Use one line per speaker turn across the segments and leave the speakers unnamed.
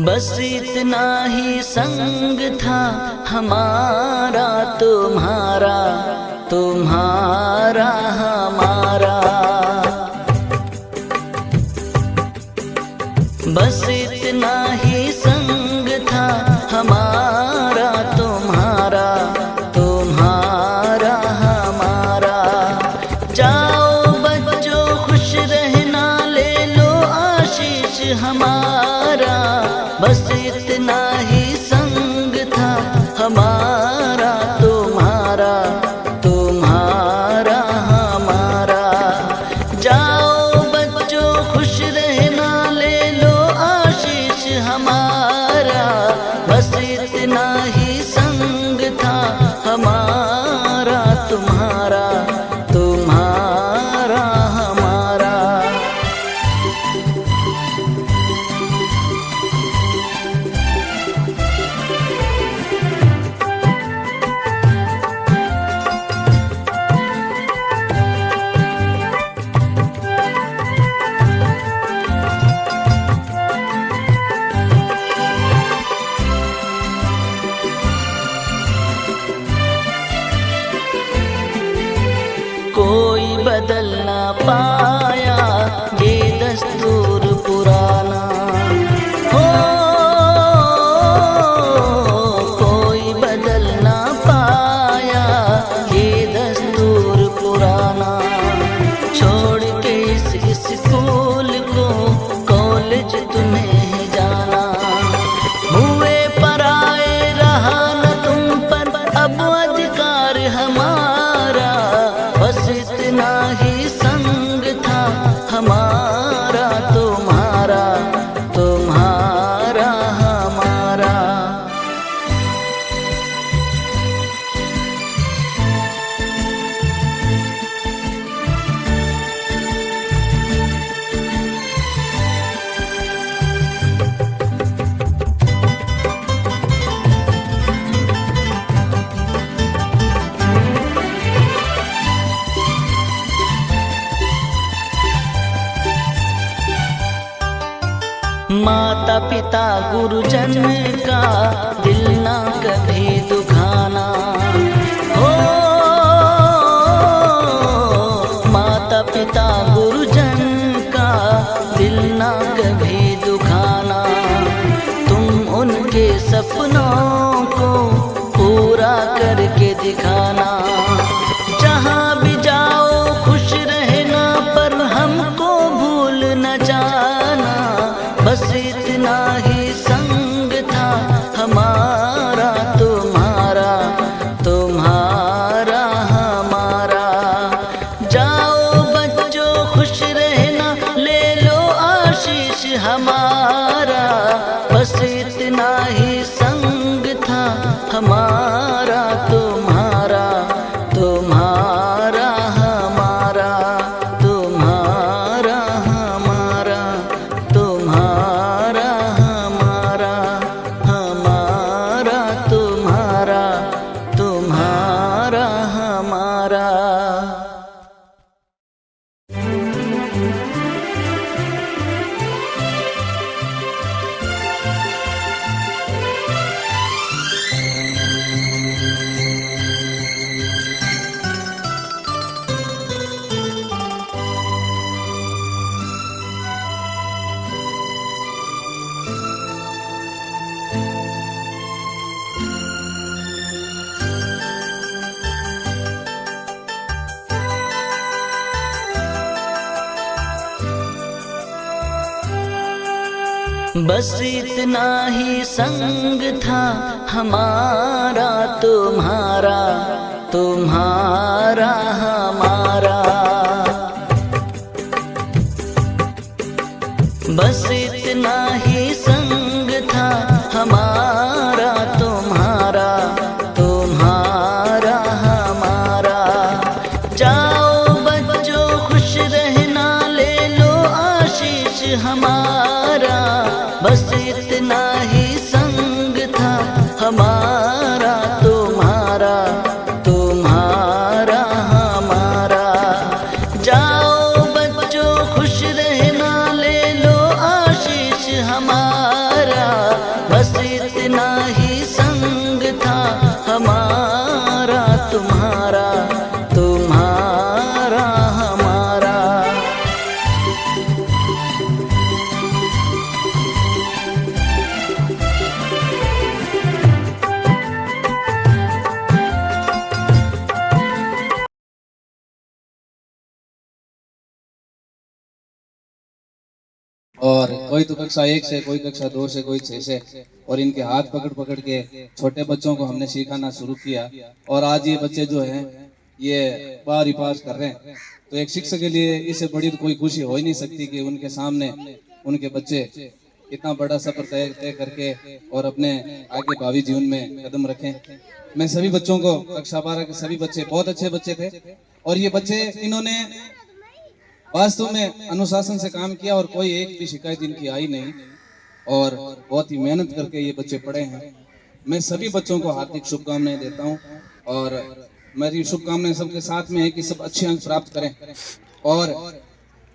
बस इतना ही संग था हमारा तुम्हारा, तुम्हारा हमारा। बस इतना ही संग था हमारा तुम्हारा, तुम्हारा हमारा। जाओ बच्चों खुश रहना, ले लो आशीष हमारा। बस इतना ही संग था हमारा तुम्हारा, तुम्हारा हमारा। जाओ बच्चों खुश रहना, ले लो आशीष हमारा। बस इतना ही संग था हमारा तुम्हारा, तुम्हारा हमारा। कोई बदल ना पाया ये दस्तूर पुराना हो। कोई बदल ना पाया ये दस्तूर पुराना। छोड़ के इस स्कूल को कॉलेज तुम्हें जाना। हुए पराए रहा न तुम पर अब अधिकार हमारा। बस इतना ही संग था हमारा तुम्हारा, तुम्हारा हमारा। माता पिता गुरुजन का दिल ना कभी दुखाना हो। माता पिता गुरुजन का दिल ना कभी दुखाना। तुम उनके सपनों को पूरा करके दिखाना। जहाँ भी जाओ खुश रहना, पर हमको भूल न जाना। बस इतना ही संग था हमारा तुम्हारा, तुम्हारा हमारा। जाओ बच्चों खुश रहना, ले लो आशीष हमारा। बस इतना ही संग था हमारा तुम्हारा, तुम्हारा हमारा, तुम्हारा हमारा, तुम्हारा हमारा, हमारा तुम्हारा, तुम्हारा हमारा। बस इतना ही संग था हमारा तुम्हारा, तुम्हारा हमारा। बस इतना ही संग था हमारा तुम्हारा, तुम्हारा हमारा। जाओ बच्चों खुश रहना, ले लो आशीष हमारा। बस इतना ही संग था हमारा तुम्हारा, तुम्हारा हमारा। जाओ बच्चों खुश रहना, ले लो आशीष हमारा। बस इतना ही संग था हमारा तुम्हारा, तुम्हारा हमारा।
और कोई तो कक्षा 1 से, कोई कक्षा 2 से, कोई 6 से, और इनके हाथ पकड़ पकड़ के छोटे बच्चों को हमने सिखाना शुरू किया। और आज ये बच्चे जो हैं ये 12वीं पास कर रहे हैं। तो एक शिक्षक के लिए इससे बड़ी तो कोई खुशी हो ही नहीं सकती कि उनके सामने उनके बच्चे इतना बड़ा सफर तय करके और अपने आगे भावी जीवन में कदम रखें। मैं सभी बच्चों को, कक्षा 12 के सभी बच्चे बहुत अच्छे बच्चे थे, और ये बच्चे इन्होंने वास्तव में अनुशासन से काम किया और कोई एक भी शिकायत इनकी आई नहीं, और बहुत ही मेहनत करके ये बच्चे पढ़े हैं। मैं सभी बच्चों को हार्दिक शुभकामनाएं देता हूं, और मेरी शुभकामनाएं सबके साथ में है कि सब अच्छे अंक प्राप्त करें। और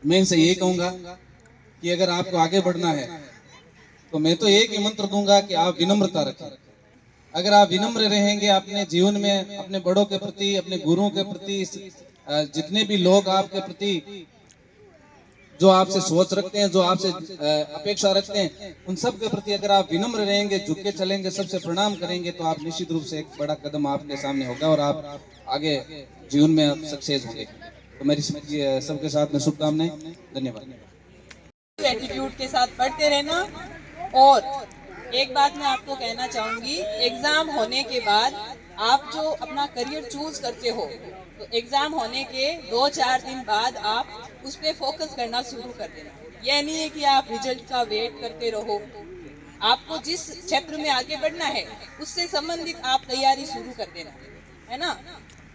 मैं इनसे यही कहूंगा कि अगर आपको आगे बढ़ना है तो मैं तो एक ही मंत्र दूंगा कि आप विनम्रता रखें। अगर आप विनम्र रहेंगे अपने जीवन में, अपने बड़ों के प्रति, अपने गुरुओं के प्रति, जितने भी लोग आपके प्रति जो आपसे सोच रखते हैं, जो आपसे अपेक्षा रखते हैं, उन सब के प्रति अगर आप विनम्र रहेंगे, झुक के चलेंगे, सबसे प्रणाम करेंगे, तो आप निश्चित रूप से एक बड़ा कदम आपके सामने होगा और आप आगे जीवन में आप सक्सेस होंगे। तो मेरी सबके साथ में शुभकामनाएं। धन्यवाद।
एटीट्यूड के साथ पढ़ते रहना। और एक बात मैं आपको कहना चाहूँगी, एग्ज़ाम होने के बाद आप जो अपना करियर चूज करते हो, तो एग्ज़ाम होने के 2-4 दिन बाद आप उस पर फोकस करना शुरू कर देना। यह नहीं है कि आप रिजल्ट का वेट करते रहो। आपको जिस क्षेत्र में आगे बढ़ना है उससे संबंधित आप तैयारी शुरू कर देना, है ना।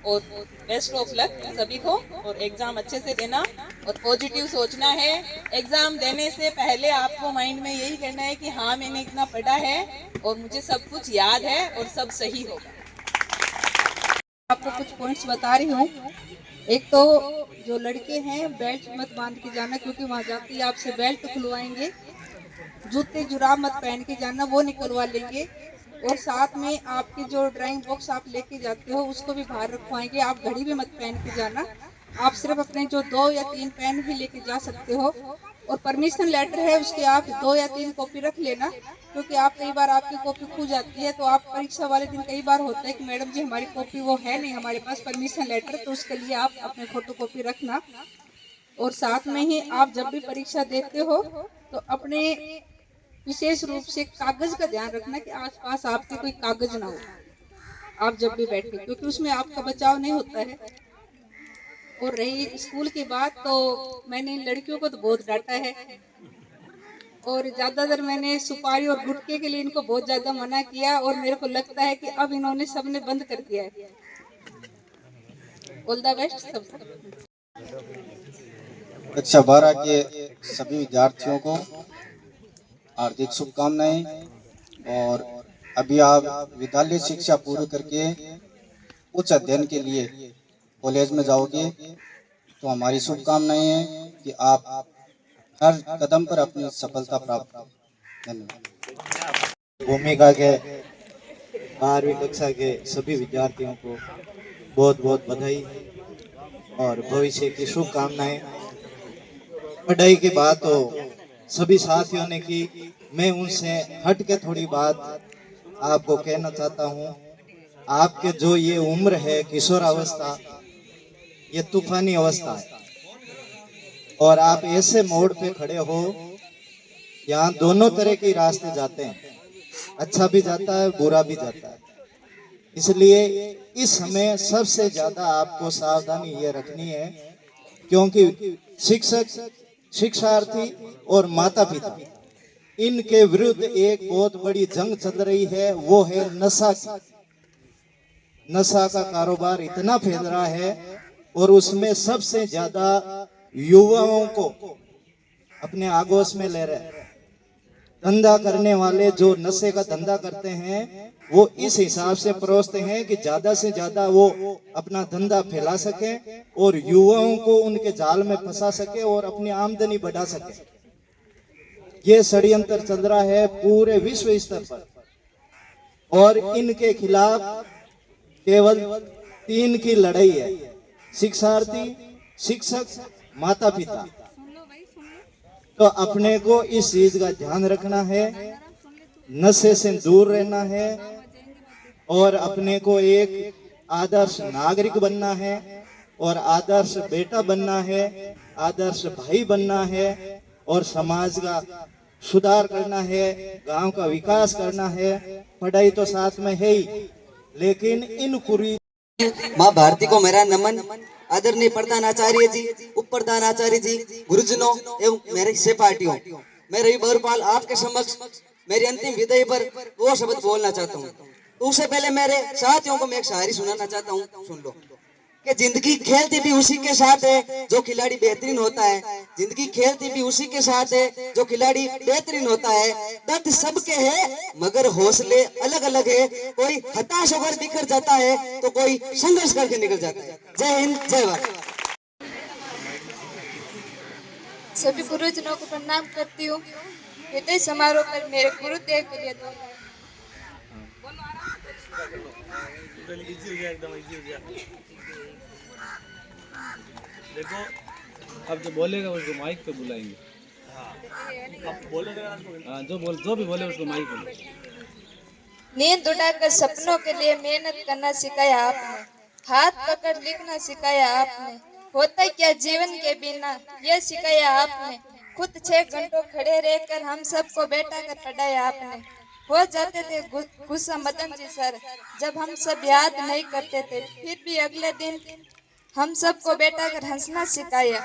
और बेस्ट ऑफ लक सभी को, और एग्ज़ाम अच्छे से देना और पॉजिटिव सोचना है। एग्ज़ाम देने से पहले आपको माइंड में यही करना है कि हाँ मैंने इतना पढ़ा है और मुझे सब कुछ याद है और सब सही होगा। आपको कुछ पॉइंट्स बता रही हूँ। एक तो जो लड़के हैं बेल्ट मत बांध के जाना, क्योंकि वहाँ जाते ही आपसे बेल्ट खुलवाएंगे। जूते जुराब मत पहन के जाना, वो निकलवा लेंगे। और साथ में आपकी जो ड्राइंग बॉक्स आप लेके जाते हो उसको भी बाहर रखवाएंगे। आप घड़ी भी मत पहन के जाना, आप सिर्फ अपने जो 2 या 3 पेन ही लेके जा सकते हो। और परमिशन लेटर है उसके आप 2 या 3 कॉपी रख लेना, क्योंकि आप कई बार आपकी कॉपी खो जाती है। तो आप परीक्षा वाले दिन कई बार होता है कि मैडम जी हमारी कॉपी वो है नहीं हमारे पास परमिशन लेटर, तो उसके लिए आप अपने फोटो कॉपी रखना। और साथ में ही आप जब भी परीक्षा देते हो तो अपने विशेष रूप से कागज का ध्यान रखना कि आसपास आपके कोई कागज ना हो आप जब भी बैठे, क्योंकि उसमें आपका बचाव नहीं होता है। और रही स्कूल की बात, तो मैंने इन लड़कियों को तो बहुत डांटा है, और ज़्यादातर मैंने सुपारी और गुटखे के लिए इनको बहुत ज़्यादा मना किया, और मेरे को लगता है कि अब इन्होंने सबने बंद कर दिया है। ऑल द बेस्ट सब।
कक्षा 12 के सभी विद्यार्थियों को हार्दिक शुभकामनाएं। और अभी आप विद्यालय शिक्षा पूरी करके उच्च अध्ययन के लिए कॉलेज में जाओगे, तो हमारी शुभकामनाएं हैं कि आप हर कदम पर अपनी सफलता प्राप्त करें। धन्यवाद।
भूमिका के 12वीं कक्षा के सभी विद्यार्थियों को बहुत बहुत बधाई और भविष्य की शुभकामनाएं। पढ़ाई की बात तो सभी साथियों ने की, मैं उनसे हट के थोड़ी बात आपको कहना चाहता हूँ। आपके जो ये उम्र है किशोरावस्था, ये तूफानी अवस्था है, और आप ऐसे मोड़ पे खड़े हो यहाँ दोनों तरह के रास्ते जाते हैं, अच्छा भी जाता है बुरा भी जाता है। इसलिए इस समय सबसे ज्यादा आपको सावधानी ये रखनी है, क्योंकि शिक्षक शिक्षार्थी और माता पिता, इनके विरुद्ध एक बहुत बड़ी जंग चल रही है, वो है नशा की। नशा का कारोबार इतना फैल रहा है और उसमें सबसे ज्यादा युवाओं को अपने आगोश में ले रहे हैं। धंधा करने वाले जो नशे का धंधा करते हैं वो इस हिसाब से परोसते हैं कि ज्यादा से ज्यादा वो अपना धंधा फैला सके और युवाओं को उनके जाल में फंसा सके और अपनी आमदनी बढ़ा सके। ये षड्यंत्र चल रहा है पूरे विश्व स्तर पर और इनके खिलाफ केवल 3 की लड़ाई है, शिक्षार्थी, शिक्षक, माता पिता। तो अपने को इस चीज का ध्यान रखना है, नशे से दूर रहना है और अपने को एक आदर्श नागरिक बनना है और आदर्श बेटा बनना है, आदर्श भाई बनना है और समाज का सुधार करना है, गांव का विकास करना है। पढ़ाई तो साथ में है ही, लेकिन इन कुरी
माँ भारती को मेरा नमन। आदरणीय प्रधानाचार्य जी, उप प्रधानाचार्य जी, गुरुजनों एवं मेरे सहपाठियों, मैं रवि बहरपाल आपके समक्ष मेरी अंतिम विदाई पर वो शब्द बोलना चाहता हूँ। उससे पहले मेरे साथियों को मैं एक शायरी सुनाना चाहता हूँ, सुन लो। कि जिंदगी खेलती भी उसी के साथ है जो खिलाड़ी बेहतरीन होता है। जिंदगी खेलती भी उसी के साथ है जो खिलाड़ी बेहतरीन होता है। दर्द सबके है मगर हौसले अलग अलग है। कोई हताश होकर बिखर जाता है तो कोई संघर्ष करके निकल जाता है। जय हिंद, जय भारत।
सभी गुरुजनों को प्रणाम करती हूँ। विदाई समारोह पर मेरे गुरुदेव के लिए
देखो, अब जो बोलेगा उसको माइक पे बुलाएंगे। अब बोलेगा, जो भी बोले उसको माइक पे।
नींद उड़ाकर सपनों के लिए मेहनत करना सिखाया आपने, हाथ पकड़ लिखना सिखाया आपने, होता क्या जीवन के बिना यह सिखाया आपने। खुद 6 घंटों खड़े रहकर हम सबको बैठा कर पढ़ाया आपने। हो जाते थे गुस्सा मदन जी सर जब हम सब याद नहीं करते थे, फिर भी अगले दिन हम सबको बैठा कर हंसना सिखाया।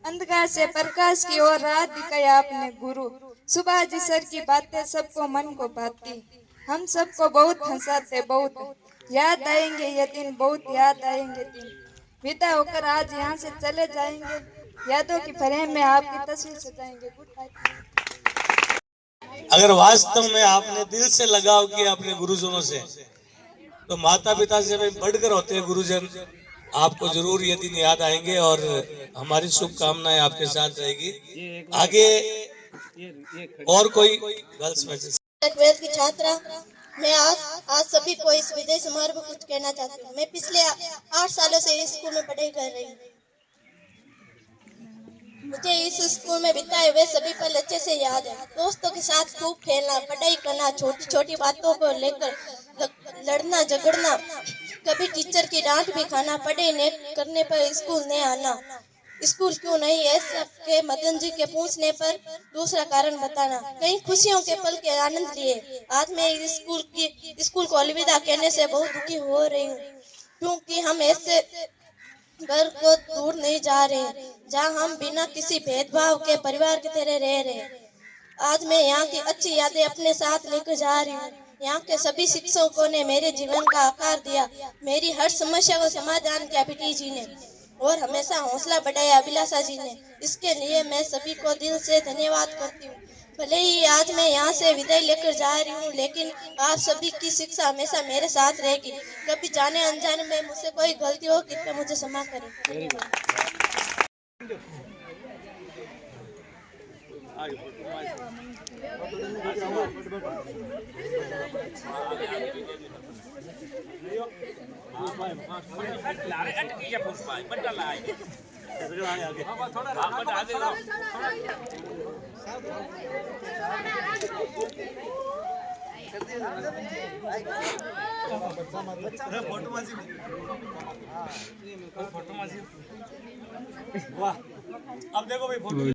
अंधकार से प्रकाश की ओर राह दिखाया आपने गुरु। सुभाष जी सर की बातें सबको मन को भाती, हम सबको बहुत हंसाते, बहुत याद आएंगे ये दिन, बहुत याद आएंगे दिन। विदा होकर आज यहाँ से चले जाएंगे, यादों की फ्रेम में आपकी तस्वीर सजाएंगे। Good bye.
अगर वास्तव में आपने दिल से लगाव किया अपने गुरुजनों से, तो माता पिता से भी बढ़कर होते हैं गुरुजन। आपको जरूर ये दिन याद आएंगे और हमारी शुभकामनाएं आपके साथ रहेगी। आगे और कोई गर्ल्स में
की छात्रा मैं आज सभी को इस विदाई समारोह में कुछ कहना चाहती हूँ। मैं पिछले 8 सालों से इस स्कूल में पढ़ाई कर रही हूँ। मुझे इस स्कूल में बिताए हुए सभी पल अच्छे से याद है। दोस्तों के साथ खूब खेलना, पढ़ाई करना, छोटी छोटी बातों को लेकर लड़ना झगड़ना, कभी टीचर की डांट भी खाना, पढ़ाई नहीं करने पर स्कूल नहीं आना, स्कूल क्यों नहीं है सबके मदन जी के पूछने पर दूसरा कारण बताना, कई खुशियों के पल के आनंद लिए। आज मैं इस स्कूल को अलविदा कहने से बहुत दुखी हो रही हूँ, क्योंकि हम ऐसे घर को दूर नहीं जा रहे जहाँ हम बिना किसी भेदभाव के परिवार की तरह रह रहे। आज मैं यहाँ की अच्छी यादें अपने साथ लेकर जा रही हूँ। यहाँ के सभी शिक्षकों ने मेरे जीवन का आकार दिया, मेरी हर समस्या को समाधान किया पीटी जी ने, और हमेशा हौसला बढ़ाया अभिलाषा जी ने। इसके लिए मैं सभी को दिल से धन्यवाद करती हूँ। भले ही आज मैं यहाँ से विदाई लेकर जा रही हूँ, लेकिन आप सभी की शिक्षा हमेशा मेरे साथ रहेगी। कभी जाने अनजाने में मुझसे कोई गलती हो कृपया मुझे क्षमा करें।
वाह, अब देखो भाई फोटो